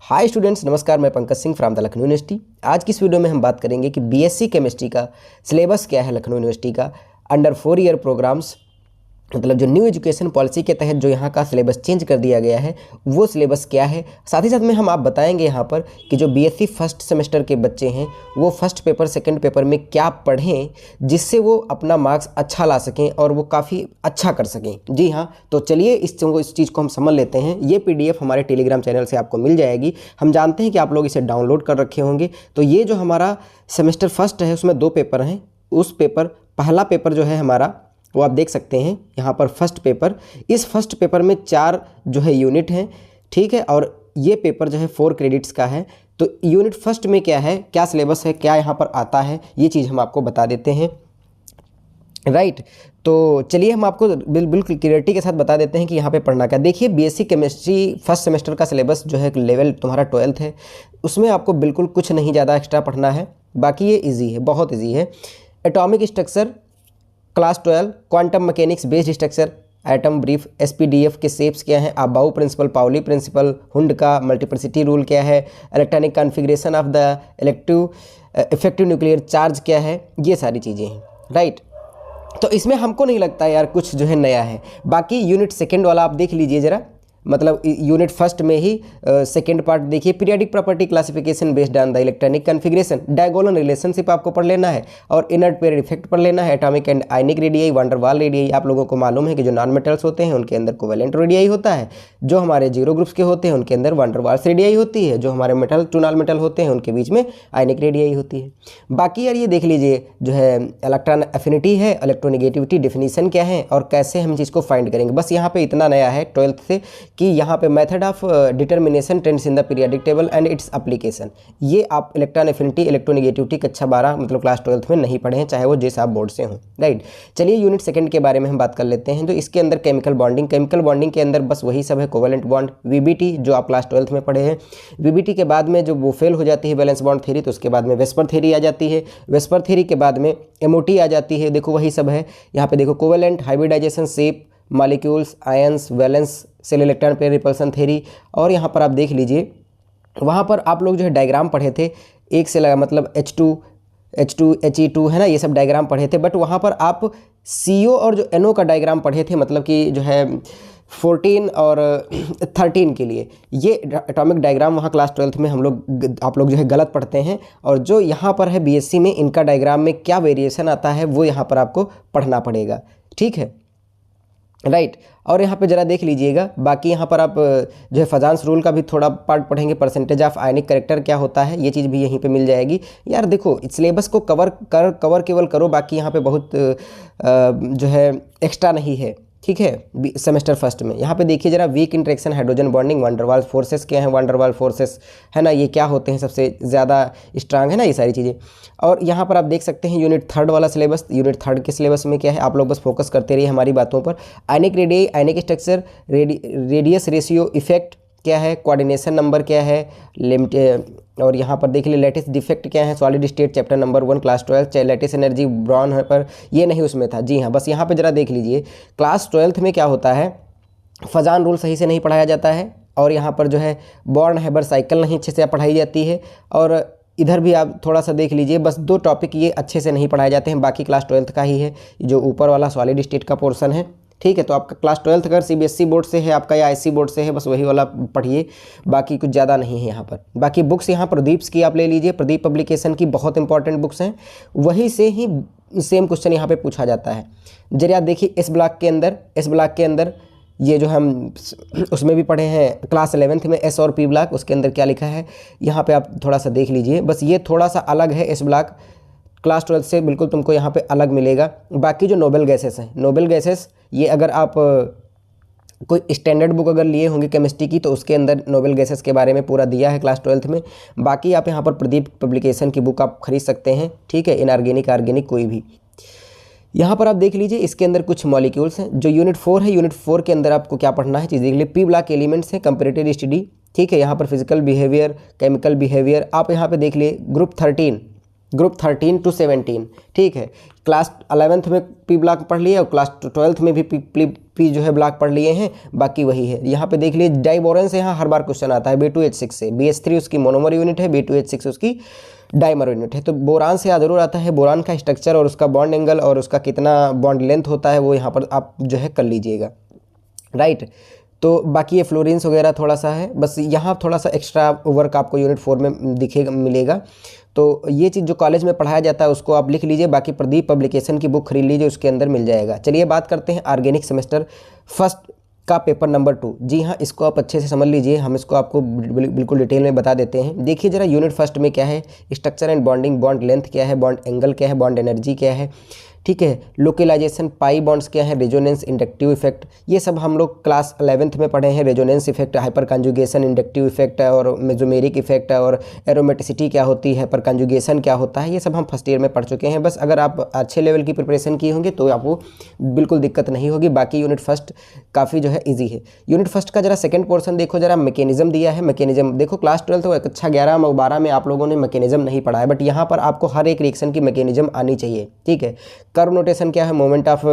Hi students, नमस्कार। मैं Pankaj Singh from the Lucknow university. आज की इस वीडियो में हम बात करेंगे कि बीएससी केमिस्ट्री का सिलेबस क्या है लखनऊ यूनिवर्सिटी का अंडर 4 ईयर प्रोग्राम्स, मतलब जो न्यू एजुकेशन पॉलिसी के तहत जो यहाँ का सिलेबस चेंज कर दिया गया है वो सिलेबस क्या है। साथ ही साथ में हम आप बताएंगे यहाँ पर कि जो बीएससी फर्स्ट सेमेस्टर के बच्चे हैं वो फर्स्ट पेपर सेकंड पेपर में क्या पढ़ें जिससे वो अपना मार्क्स अच्छा ला सकें और वो काफ़ी अच्छा कर सकें। जी हाँ, तो चलिए इस चीज़ को हम समझ लेते हैं। ये पीडीएफ हमारे टेलीग्राम चैनल से आपको मिल जाएगी। हम जानते हैं कि आप लोग इसे डाउनलोड कर रखे होंगे। तो ये जो हमारा सेमेस्टर फर्स्ट है उसमें 2 पेपर हैं। उस पेपर पहला पेपर जो है हमारा वो आप देख सकते हैं यहाँ पर फर्स्ट पेपर। इस फर्स्ट पेपर में 4 जो है यूनिट हैं, ठीक है। और ये पेपर जो है 4 क्रेडिट्स का है। तो यूनिट फर्स्ट में क्या है, क्या सिलेबस है, क्या यहाँ पर आता है, ये चीज़ हम आपको बता देते हैं, राइट। तो चलिए हम आपको बिल्कुल क्लियरिटी के साथ बता देते हैं कि यहाँ पे पढ़ना क्या। देखिए, बीएससी केमिस्ट्री फर्स्ट सेमेस्टर का सिलेबस जो है लेवल तुम्हारा 12th है, उसमें आपको बिल्कुल कुछ नहीं ज़्यादा एक्स्ट्रा पढ़ना है। बाकी ये ईजी है, बहुत ईजी है। Atomic structure class 12, quantum mechanics based structure, atom brief, SPDF के शेप्स क्या हैं, Aufbau principle, Pauli principle, Hund का मल्टीप्लिसिटी रूल क्या है, electronic configuration of the effective nuclear charge क्या है, ये सारी चीज़ें हैं, राइट। तो इसमें हमको नहीं लगता यार कुछ जो है नया है। बाकी यूनिट सेकेंड वाला आप देख लीजिए ज़रा, मतलब यूनिट फर्स्ट में ही सेकेंड पार्ट देखिए, periodic property classification based on the electronic configuration, diagonal relationship आपको पढ़ लेना है और इनर्ट पेयर इफेक्ट पढ़ लेना है, atomic and ionic radii, van der Waals radii. आप लोगों को मालूम है कि जो नॉन मेटल्स होते हैं उनके अंदर कोवेलेंट रेडियाई होता है, जो हमारे जीरो ग्रुप्स के होते हैं उनके अंदर वंडरवाल्स रेडियाई होती है, जो हमारे मेटल टू नॉन मेटल होते हैं उनके बीच में आयनिक रेडियाई होती है। बाकी यार ये देख लीजिए जो है इलेक्ट्रॉन एफिनिटी है, इलेक्ट्रोनिगेटिविटी डेफिनीशन क्या है और कैसे हम चीज़ को फाइंड करेंगे। बस यहाँ पे इतना नया है 12th से कि यहाँ पे method of determination trends in the periodic table and its application. ये आप इलेक्ट्रॉन एफिनिटी, इलेक्ट्रोनिगेटिविटी कक्षा 12 मतलब क्लास 12th में नहीं पढ़े हैं, चाहे वो जिस आप बोर्ड से हों, राइट। चलिए यूनिट सेकंड के बारे में हम बात कर लेते हैं। तो इसके अंदर केमिकल बॉन्डिंग के अंदर बस वही सब है, कोवेलेंट बॉन्ड, वीबीटी जो आप क्लास 12th में पढ़े हैं। वीबीटी के बाद में जो वो फेल हो जाती है वैलेंस बॉन्ड थ्योरी, तो उसके बाद में वेस्पर थ्योरी आ जाती है। वेस्पर थ्योरी के बाद में एमओटी आ जाती है। देखो वही सब है यहाँ पे, देखो covalent, hybridisation, shape, molecules, ions, valence, shell electron pair repulsion theory. और यहाँ पर आप देख लीजिए, वहाँ पर आप लोग जो है डायग्राम पढ़े थे, एक से लगा मतलब H2 He2 है ना, ये सब डायग्राम पढ़े थे। बट वहाँ पर आप CO और जो NO का डायग्राम पढ़े थे, मतलब कि जो है 14 और 13 के लिए ये एटॉमिक डायग्राम वहाँ क्लास 12th में आप लोग जो है गलत पढ़ते हैं। और जो यहाँ पर है बीएससी में, इनका डायग्राम में क्या वेरिएशन आता है वो यहाँ पर आपको पढ़ना पड़ेगा, ठीक है, राइट। और यहाँ पे ज़रा देख लीजिएगा, बाकी यहाँ पर आप जो है फजांस रूल का भी थोड़ा पार्ट पढ़ेंगे, परसेंटेज ऑफ आयनिक करेक्टर क्या होता है, ये चीज़ भी यहीं पे मिल जाएगी। यार देखो, सिलेबस को कवर केवल करो, बाकी यहाँ पे बहुत जो है एक्स्ट्रा नहीं है, ठीक है। सेमेस्टर फर्स्ट में यहाँ पे देखिए जरा, weak interaction, hydrogen bonding, van der Waals forces क्या है, वंडरवाल फोर्सेस है ना, ये क्या होते हैं, सबसे ज़्यादा स्ट्रांग है ना ये सारी चीज़ें। और यहाँ पर आप देख सकते हैं यूनिट थर्ड वाला सिलेबस। यूनिट थर्ड के सिलेबस में क्या है, आप लोग बस फोकस करते रहिए हमारी बातों पर। आयनिक रेडियाई, आयनिक स्ट्रक्चर, रेडियस रेशियो, इफेक्ट क्या है, कोऑर्डिनेशन नंबर क्या है, लिमिट। और यहाँ पर देख लीजिए लैटिस डिफेक्ट क्या है, solid state chapter number 1 class 12, lattice energy Born है पर ये नहीं उसमें था। जी हाँ, बस यहाँ पे ज़रा देख लीजिए क्लास 12th में क्या होता है, फजान रूल सही से नहीं पढ़ाया जाता है। और यहाँ पर जो है बॉर्न हैबर साइकिल नहीं अच्छे से पढ़ाई जाती है। और इधर भी आप थोड़ा सा देख लीजिए, बस 2 टॉपिक ये अच्छे से नहीं पढ़ाए जाते हैं, बाकी क्लास 12th का ही है। जो ऊपर वाला सॉलिड स्टेट का पोर्शन है, ठीक है। तो आपका क्लास 12th अगर सीबीएसई बोर्ड से है आपका या आईसी बोर्ड से है, बस वही वाला पढ़िए, बाकी कुछ ज़्यादा नहीं है यहाँ पर। बाकी बुक्स यहाँ प्रदीप्स की आप ले लीजिए, प्रदीप पब्लिकेशन की बहुत इंपॉर्टेंट बुक्स हैं, वहीं से ही सेम क्वेश्चन यहाँ पे पूछा जाता है। जरा देखिए इस ब्लॉक के अंदर ये जो हम उसमें भी पढ़े हैं क्लास 11th में, एस और पी ब्लॉक, उसके अंदर क्या लिखा है यहाँ पे आप थोड़ा सा देख लीजिए। बस ये थोड़ा सा अलग है, एस ब्लॉक क्लास 12th से बिल्कुल तुमको यहाँ पे अलग मिलेगा। बाकी जो नोबेल गैसेस हैं, नोबेल गैसेस ये अगर आप कोई स्टैंडर्ड बुक अगर लिए होंगे केमिस्ट्री की, तो उसके अंदर नोबेल गैसेस के बारे में पूरा दिया है क्लास 12th में। बाकी आप यहाँ पर प्रदीप पब्लिकेशन की बुक आप खरीद सकते हैं, ठीक है, इनऑर्गेनिक ऑर्गेनिक कोई भी। यहाँ पर आप देख लीजिए इसके अंदर कुछ मॉलिक्यूल्स हैं। जो यूनिट 4 है, यूनिट 4 के अंदर आपको क्या पढ़ना है चीज़ देख लीजिए, पी ब्लॉक एलिमेंट्स हैं, कंपैरेटिव स्टडी, ठीक है। यहाँ पर फिजिकल बिहेवियर, केमिकल बिहेवियर, आप यहाँ पे देख लिए ग्रुप 13 to 17, ठीक है। क्लास 11th में पी ब्लॉक पढ़ लिए और क्लास 12th में भी पी जो है ब्लॉक पढ़ लिए हैं, बाकी वही है। यहाँ पे देख लीजिए डाइबोरन से यहाँ हर बार क्वेश्चन आता है B2H6 से। BH3 उसकी मोनोमर यूनिट है, B2H6 उसकी डाइमर यूनिट है। तो बोरान से जरूर आता है, बोरान का स्ट्रक्चर और उसका बॉन्ड एंगल और उसका कितना बॉन्ड लेंथ होता है वो यहाँ पर आप जो है कर लीजिएगा, राइट। तो बाकी ये फ्लोरीन्स वगैरह थोड़ा सा है, बस यहाँ थोड़ा सा एक्स्ट्रा वर्क आपको यूनिट 4 में दिखेगा मिलेगा। तो ये चीज़ जो कॉलेज में पढ़ाया जाता है उसको आप लिख लीजिए, बाकी प्रदीप पब्लिकेशन की बुक खरीद लीजिए, उसके अंदर मिल जाएगा। चलिए बात करते हैं ऑर्गेनिक सेमेस्टर फर्स्ट का पेपर नंबर 2। जी हाँ, इसको आप अच्छे से समझ लीजिए, हम इसको आपको बिल्कुल डिटेल में बता देते हैं। देखिए जरा यूनिट फर्स्ट में क्या है, structure and bonding, bond length क्या है, बॉन्ड एंगल क्या है, बॉन्ड एनर्जी क्या है, ठीक है, लोकलाइजेशन, पाई बॉन्ड्स क्या है, रेजोनेंस, इंडक्टिव इफेक्ट, ये सब हम लोग क्लास 11th में पढ़े हैं। Resonance effect, hyper conjugation, inductive effect और मेजोमेरिक इफेक्ट और एरोमेटिसिटी क्या होती है, हाइपर कंजुगेशन क्या होता है, ये सब हम फर्स्ट ईयर में पढ़ चुके हैं। बस अगर आप अच्छे लेवल की प्रिपरेशन की होंगे तो आपको बिल्कुल दिक्कत नहीं होगी। बाकी यूनिट फर्स्ट काफ़ी जो है ईजी है। यूनिट फर्स्ट का जरा सेकंड पोर्शन देखो, जरा मैकेनिज्म दिया है। मैकेनिज्म देखो, क्लास 12 तो कक्षा 11 और 12 में आप लोगों ने मैकेनिज्म नहीं पढ़ा है, बट यहाँ पर आपको हर एक रिएक्शन की मैकेनिज्म आनी चाहिए, ठीक है। कर्व नोटेशन क्या है, मोमेंट ऑफ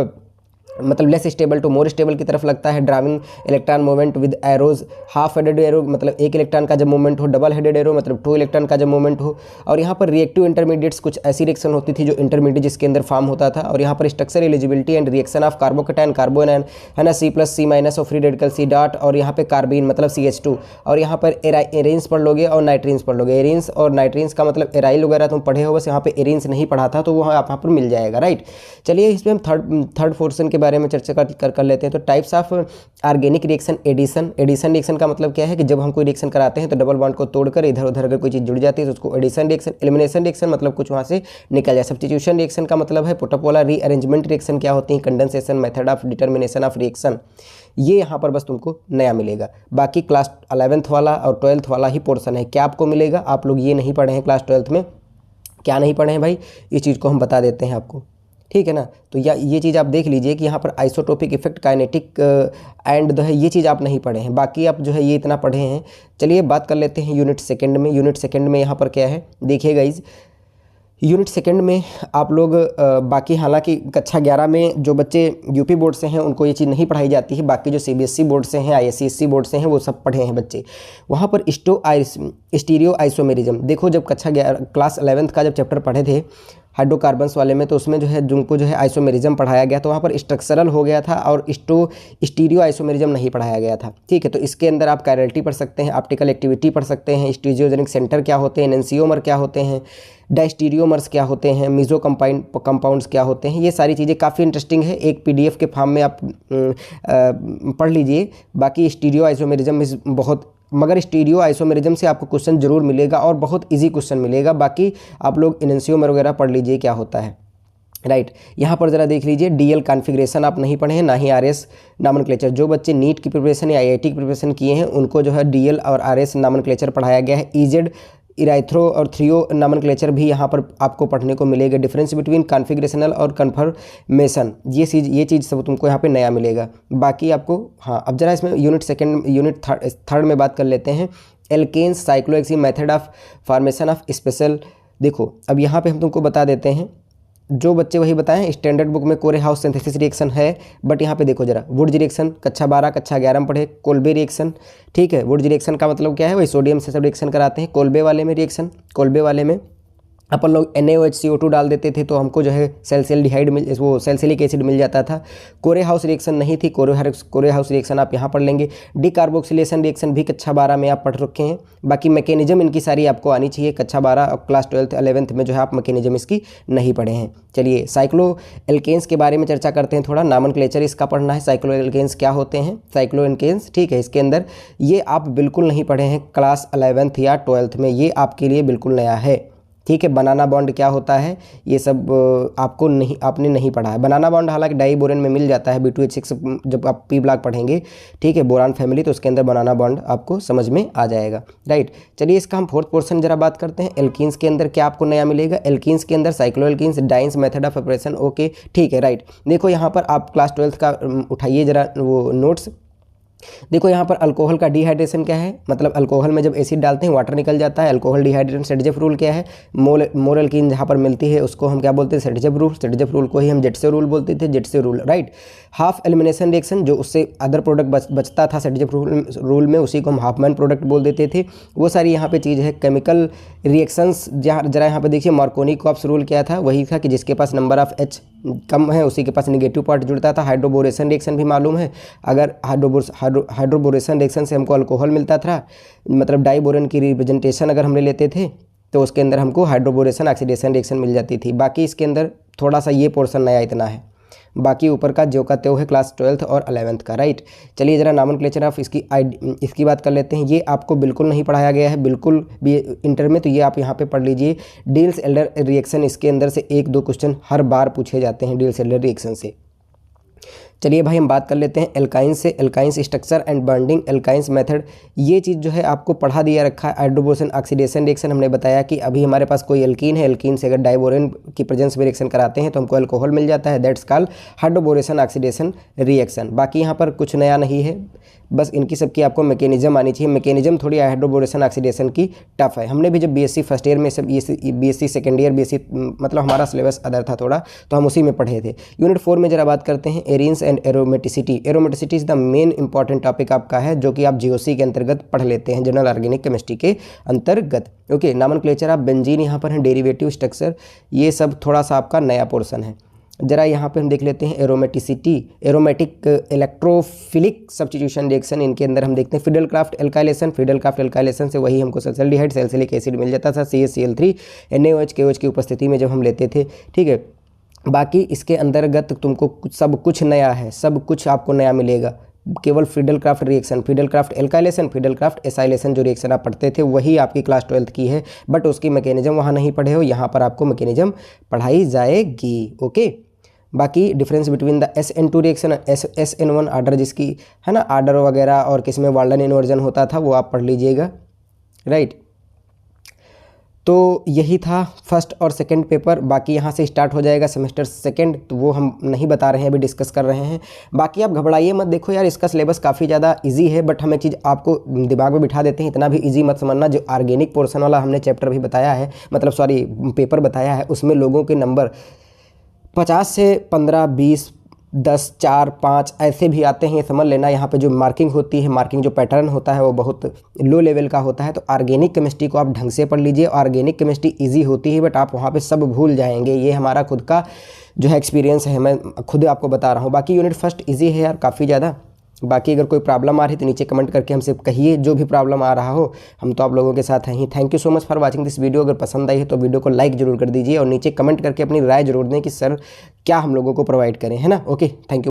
मतलब less stable to more stable की तरफ लगता है। Driving electron movement with arrows, half headed arrow मतलब एक इलेक्ट्रॉन का जब मूवमेंट हो, डबल हेडेड एरो मतलब 2 इलेक्ट्रॉन का जब मूवमेंट हो। और यहाँ पर रिएक्टिव इंटरमीडिएट्स, कुछ ऐसी रिएक्शन होती थी जो इंटरमीडिएट जिसके अंदर फॉर्म होता था। और यहाँ पर structure eligibility and reaction of carbocation, carbanion है ना, C+C- और फ्री रेडिकल C डॉट, और यहाँ पे कार्बीन मतलब CH2। और यहाँ पर एरेंस पढ़ लोगे और नाइट्रीन्स पढ़ लोगे। एरेंस और नाइट्रीन्स का मतलब एराइल वगैरह तुम पढ़े हो, बस यहाँ पे एरेंस नहीं पढ़ा था, तो वो यहाँ पर मिल जाएगा, राइट। चलिए इसमें हम थर्ड पोर्शन के बारे में चर्चा कर लेते हैं। तो types of organic reaction, addition. Addition reaction का मतलब क्या है कि जब हम कोई रिएक्शन कराते हैं तो डबल बॉन्ड को तोड़कर इधर उधर अगर कोई चीज़ जुड़ जाती है तो उसको एडिशन रिएक्शन। एलिमिनेशन रिएक्शन मतलब कुछ वहाँ से निकल जाए। सब्स्टिट्यूशन रिएक्शन का मतलब है पोटोपोलर रीअरेंजमेंट रिएक्शन क्या होती है, condensation, method of determination of reaction. ये यहाँ पर बस तुमको नया मिलेगा। बाकी क्लास 11th वाला और 12th वाला ही पोर्शन है। क्या आपको मिलेगा, आप लोग ये नहीं पढ़े हैं क्लास 12th में, क्या नहीं पढ़े हैं भाई, इस चीज़ को हम बता देते हैं आपको, ठीक है ना। तो ये चीज़ आप देख लीजिए कि यहाँ पर आइसोटोपिक इफेक्ट, काइनेटिक एंड जो है ये चीज़ आप नहीं पढ़े हैं, बाकी आप जो है ये इतना पढ़े हैं। चलिए बात कर लेते हैं यूनिट सेकंड में। यूनिट सेकंड में यहाँ पर क्या है देखिए गाइज, यूनिट सेकंड में आप लोग बाकी हालांकि कक्षा 11 में जो बच्चे यूपी बोर्ड से हैं उनको ये चीज़ नहीं पढ़ाई जाती है, बाकी जो CBSE बोर्ड से हैं, ISC बोर्ड से हैं वो सब पढ़े हैं बच्चे। वहाँ पर स्टीरियो आइसोमेरिज्म देखो, जब कक्षा 11 क्लास 11th का जब चैप्टर पढ़े थे हाइड्रोकार्बन्स वाले में, तो उसमें जो है जिनको जो है आइसोमेरिज्म पढ़ाया गया, तो वहाँ पर स्ट्रक्चरल हो गया था और स्टीरियो आइसोमेरिज्म नहीं पढ़ाया गया था, ठीक है। तो इसके अंदर आप कैरल्टी पढ़ सकते हैं, ऑप्टिकल एक्टिविटी पढ़ सकते हैं, स्टीरियोजेनिक सेंटर क्या होते हैं, एनेंसियोमर क्या होते हैं, डाइस्टीरियोमर्स क्या होते हैं, मीजो कंपाउंड्स क्या होते हैं। ये सारी चीज़ें काफ़ी इंटरेस्टिंग है, एक PDF के फॉर्म में आप पढ़ लीजिए। बाकी स्टीरियो आइसोमेरिज्म बहुत, मगर स्टीरियो आइसोमेरिज्म से आपको क्वेश्चन जरूर मिलेगा और बहुत इजी क्वेश्चन मिलेगा। बाकी आप लोग एनेंसियोमर वगैरह पढ़ लीजिए क्या होता है, राइट। यहाँ पर ज़रा देख लीजिए, DL कॉन्फ़िगरेशन आप नहीं पढ़े हैं, ना ही RS नॉमेनक्लेचर। जो बच्चे नीट की प्रिपरेशन या IIT की प्रिपरेशन किए हैं उनको जो है DL और RS नॉमेनक्लेचर पढ़ाया गया है। EZ इराइथ्रो और थ्रियो नॉमेनक्लेचर भी यहाँ पर आपको पढ़ने को मिलेगा। डिफरेंस बिटवीन कॉन्फ़िगरेशनल और कन्फर्मेशन, ये चीज़ सब तुमको यहाँ पे नया मिलेगा। बाकी आपको हाँ, अब जरा इसमें यूनिट थर्ड में बात कर लेते हैं। Alkenes, cyclohexene, method of formation of special. देखो अब यहाँ पे हम तुमको बता देते हैं, जो बच्चे वही बताएं, स्टैंडर्ड बुक में कोरे हाउस सिंथेसिस रिएक्शन है, बट यहाँ पे देखो जरा, वुड्स रिएक्शन कक्षा 12 कक्षा 11 में पढ़े। कोल्बे रिएक्शन, ठीक है, वुड्स रिएक्शन का मतलब क्या है, वही सोडियम से सब रिएक्शन कराते हैं। कोल्बे वाले में रिएक्शन, कोल्बे वाले में अपन लोग NaOH डाल देते थे तो हमको जो है सैलिसिलिक वो सैलिसिलिक एसिड मिल जाता था। कोरे हाउस रिएक्शन नहीं थी, कोरे हाउस रिएक्शन आप यहाँ पढ़ लेंगे। डिकार्बोक्सिलेशन रिएक्शन भी कक्षा 12 में आप पढ़ रखे हैं। बाकी मैकेनिज्म इनकी सारी आपको आनी चाहिए, कक्षा 12 और क्लास 12th 11th में जो है आप मैकेनिज्म इसकी नहीं पढ़े हैं। चलिए साइक्लो एल्केन्स के बारे में चर्चा करते हैं थोड़ा। नॉमेनक्लेचर इसका पढ़ना है, साइक्लो एल्केन्स क्या होते हैं, साइक्लो एल्केन्स, ठीक है। इसके अंदर ये आप बिल्कुल नहीं पढ़े हैं क्लास 11th या 12th में, ये आपके लिए बिल्कुल नया है, ठीक है। बनाना बॉन्ड क्या होता है, ये सब आपने नहीं पढ़ा है। बनाना बॉन्ड हालांकि डाइबोरेन में मिल जाता है, B2H6 जब आप P ब्लॉक पढ़ेंगे, ठीक है, बोरान फैमिली, तो उसके अंदर बनाना बॉन्ड आपको समझ में आ जाएगा, राइट। चलिए इसका हम फोर्थ पोर्शन जरा बात करते हैं। एल्कीन्स के अंदर क्या आपको नया मिलेगा, एल्कीन्स के अंदर cyclo alkenes, dance, method of operation, okay, ठीक है, राइट। देखो यहाँ पर आप क्लास 12th का उठाइए जरा वो नोट्स, देखो यहाँ पर अल्कोहल का डिहाइड्रेशन क्या है, मतलब अल्कोहल में जब एसिड डालते हैं वाटर निकल जाता है, अल्कोहल डिहाइड्रेशन। सेडजेफ रूल क्या है, मोल एल्कीन जहाँ पर मिलती है उसको हम क्या बोलते हैं, सेडजेफ रूल। सेडजेफ रूल को ही हम जेटसे रूल बोलते थे, Zaitsev rule, right. Half elimination reaction, जो उससे अदर प्रोडक्ट बचता था सेडजेफ रूल में, उसी को हम हाफमैन प्रोडक्ट बोल देते थे। वो सारी यहाँ पे चीज़ है। केमिकल रिएक्शंस, जरा यहाँ पे देखिए मार्कोनी-कॉप्स रूल क्या था, वही था कि जिसके पास नंबर ऑफ H कम है उसी के पास नेगेटिव पार्ट जुड़ता था। हाइड्रोबोरेशन रिएक्शन भी मालूम है, अगर हाइड्रोबोरेशन रिएक्शन से हमको अल्कोहल मिलता था, मतलब डाइबोरेन की रिप्रेजेंटेशन अगर हम ले लेते थे तो उसके अंदर हमको हाइड्रोबोरेशन ऑक्सीडेशन रिएक्शन मिल जाती थी। बाकी इसके अंदर थोड़ा सा ये पोर्शन नया इतना है, बाकी ऊपर का जो का त्यों है क्लास 12th और 11th का, राइट। चलिए जरा नॉमेनक्लेचर ऑफ इसकी बात कर लेते हैं। ये आपको बिल्कुल नहीं पढ़ाया गया है बिल्कुल भी इंटर में, तो ये आप यहाँ पे पढ़ लीजिए। डील्स एल्डर रिएक्शन, इसके अंदर से 1-2 क्वेश्चन हर बार पूछे जाते हैं डील्स एल्डर रिएक्शन से। चलिए भाई हम बात कर लेते हैं एल्काइंस से। Alkynes structure and bonding, alkynes method, ये चीज़ जो है आपको पढ़ा दिया रखा है। हाइड्रोबोरेशन ऑक्सीडेशन रिएक्शन हमने बताया कि अभी हमारे पास कोई एल्कीन है, एल्कीन से अगर डाइबोरेन की प्रेजेंस में रिएक्शन कराते हैं तो हमको अल्कोहल मिल जाता है, that's called hydroboration oxidation reaction. बाकी यहाँ पर कुछ नया नहीं है, बस इनकी सबकी आपको मैकेनिज्म आनी चाहिए। मैकेनिज्म थोड़ी हाइड्रोबोरेशन ऑक्सीडेशन की टफ है। हमने भी जब बीएससी फर्स्ट ईयर में सब बीएससी सेकेंड ईयर बीएससी मतलब हमारा सिलेबस अदर था थोड़ा, तो हम उसी में पढ़े थे। यूनिट 4 में जरा बात करते हैं arenes and aromaticity. Aromaticity is the main important topic आपका है, जो कि आप जीओसी के अंतर्गत पढ़ लेते हैं, जनरल ऑर्गेनिक केमिस्ट्री के अंतर्गत। ओके, नॉमेनक्लेचर ऑफ बेंजीन यहाँ पर है, डेरिवेटिव स्ट्रक्चर, ये सब थोड़ा सा आपका नया पोर्शन है। जरा यहाँ पे हम देख लेते हैं aromaticity, aromatic electrophilic substitution reaction, इनके अंदर हम देखते हैं फिडेलक्राफ्ट एल्काइलेशन। फिडेलक्राफ्ट एल्काइलेशन से वही हमको सल्फरडिहाइड सैलिसिलिक एसिड मिल जाता था, CaCl3 NaOH KOH की उपस्थिति में जब हम लेते थे, ठीक है। बाकी इसके अंतर्गत तुमको सब कुछ नया है, सब कुछ आपको नया मिलेगा। केवल फिडेलक्राफ्ट रिएक्शन, फिडेलक्राफ्ट एल्काइलेशन, फिडेलक्राफ्ट एसाइलेशन जो रिएक्शन आप पढ़ते थे वही आपकी क्लास 12th की है, बट उसकी मैकेनिज्म वहाँ नहीं पढ़े हो, यहाँ पर आपको मैकेनिज्म पढ़ाई जाएगी। ओके, बाकी difference between the SN2 reaction SN1 order, जिसकी है ना आर्डर वगैरह और किसमें वाल्डन इन्वर्जन होता था वो आप पढ़ लीजिएगा, राइट। तो यही था फर्स्ट और सेकंड पेपर। बाकी यहाँ से स्टार्ट हो जाएगा सेमेस्टर सेकंड, तो वो हम नहीं बता रहे हैं, अभी डिस्कस कर रहे हैं। बाकी आप घबराइए मत, देखो यार इसका सिलेबस काफ़ी ज़्यादा इजी है, बट हम एक चीज़ आपको दिमाग में बिठा देते हैं, इतना भी इजी मत समझना। जो ऑर्गेनिक पोर्शन वाला हमने चैप्टर भी बताया है, मतलब सॉरी पेपर बताया है, उसमें लोगों के नंबर 50 से 15, 20, 10, 4, 5 ऐसे भी आते हैं, ये समझ लेना। यहाँ पे जो मार्किंग होती है, मार्किंग जो पैटर्न होता है वो बहुत लो लेवल का होता है। तो ऑर्गेनिक केमिस्ट्री को आप ढंग से पढ़ लीजिए। ऑर्गेनिक केमिस्ट्री इजी होती है, बट आप वहाँ पे सब भूल जाएंगे, ये हमारा खुद का जो है एक्सपीरियंस है, मैं खुद आपको बता रहा हूँ। बाकी यूनिट फर्स्ट ईजी है यार काफ़ी ज़्यादा। बाकी अगर कोई प्रॉब्लम आ रही तो नीचे कमेंट करके हमसे कहिए, जो भी प्रॉब्लम आ रहा हो, हम तो आप लोगों के साथ हैं ही। Thank you so much for watching this video. अगर पसंद आई है तो वीडियो को लाइक जरूर कर दीजिए और नीचे कमेंट करके अपनी राय जरूर दें कि सर क्या हम लोगों को प्रोवाइड करें, है ना। Okay, thank you.